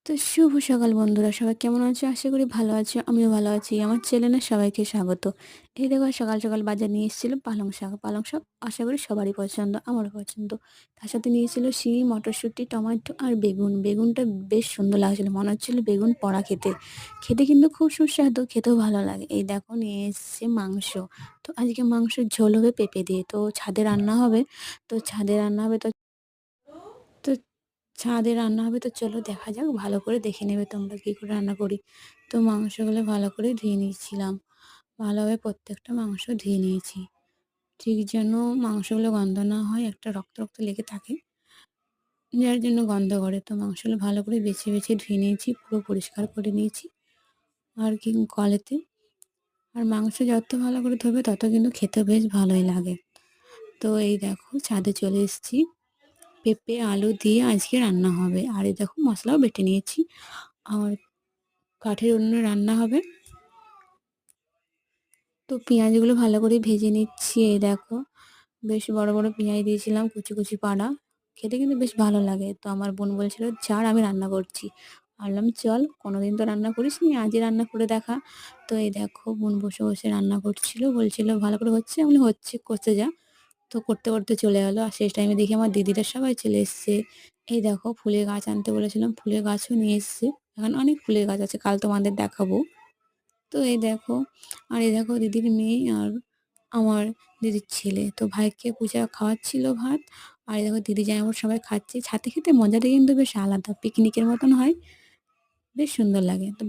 তো শুভ সকাল বন্ধুরা, সবাই কেমন আছো? আশা করি ভালো আছো। আমিও ভালো আছি। আমার চ্যানেলে সবাইকে স্বাগত। এই দেখো, সকাল সকাল বাজার নিয়ে এসেছিল পালং শাক। পালং শাক আশা করি সবারই পছন্দ, আমারও পছন্দ। তার সাথে নিয়েছিল শিম, মটরশুঁটি, টমেটো আর বেগুন। বেগুনটা বেশ সুন্দর লাগছিল, মনে হচ্ছিল বেগুন পোড়া খেতে। খেতে কিন্তু খুব সুস্বাদু, খেতেও ভালো লাগে। এই দেখো, নিয়ে এসছে মাংস। তো আজকে মাংসের ঝোল হবে পেঁপে দিয়ে। তো ছাদে রান্না হবে। তো ছাদে রান্না হবে, তো চলো দেখা যাক। ভালো করে দেখে নেবে তোমরা কী করে রান্না করি। তো মাংসগুলো ভালো করে ধুয়ে নিয়েছিলাম। ভালোভাবে প্রত্যেকটা মাংস ধুয়ে নিয়েছি, ঠিক যেন মাংসগুলো গন্ধ না হয়, একটা রক্ত রক্ত লেগে থাকে, যার জন্য গন্ধ করে। তো মাংসগুলো ভালো করে বেছে বেছে ধুয়ে নিয়েছি, পুরো পরিষ্কার করে নিয়েছি আর কি কলেতে। আর মাংস যত ভালো করে ধোবে তত কিন্তু খেতে বেশ ভালোই লাগে। তো এই দেখো, ছাদে চলে এসেছি। পেঁপে আলু দিয়ে আজকে রান্না হবে। আর এই দেখো, মশলাও বেটে নিয়েছি। আর কাঠের উনুনে রান্না হবে। তো পেঁয়াজগুলো ভালো করে ভেজে নিচ্ছি। এই দেখো, বেশ বড় বড় পেঁয়াজ দিয়েছিলাম, কুচি কুচি পাড়া। খেতে কিন্তু বেশ ভালো লাগে। তো আমার বোন বলছিল, ছাড় আমি রান্না করছি। বললাম চল, কোনোদিন তো রান্না করিসনি, আজই রান্না করে দেখা। তো এই দেখো, বোন বসে বসে রান্না করছিল, বলছিল ভালো করে হচ্ছে। আমি বলি, হচ্ছে, করতে যা। তো করতে করতে চলে গেলো। আর শেষ টাইমে দেখি আমার দিদিরা সবাই চলে এসছে। এই দেখো, ফুলের গাছ আনতে বলেছিলাম, ফুলের গাছও নিয়ে এসছে। এখন অনেক ফুলের গাছ আছে, কাল তোমাদের দেখাবো। তো এই দেখো, আর এই দেখো দিদির মেয়ে আর আমার দিদির ছেলে। তো ভাইকে পূজা খাওয়াচ্ছিল ভাত। আর এই দেখো, দিদি জামাইবাবু সবাই খাচ্ছে। ছাদে খেতে মজাটা কিন্তু বেশ আলাদা, পিকনিকের মতন হয়, বেশ সুন্দর লাগে। তো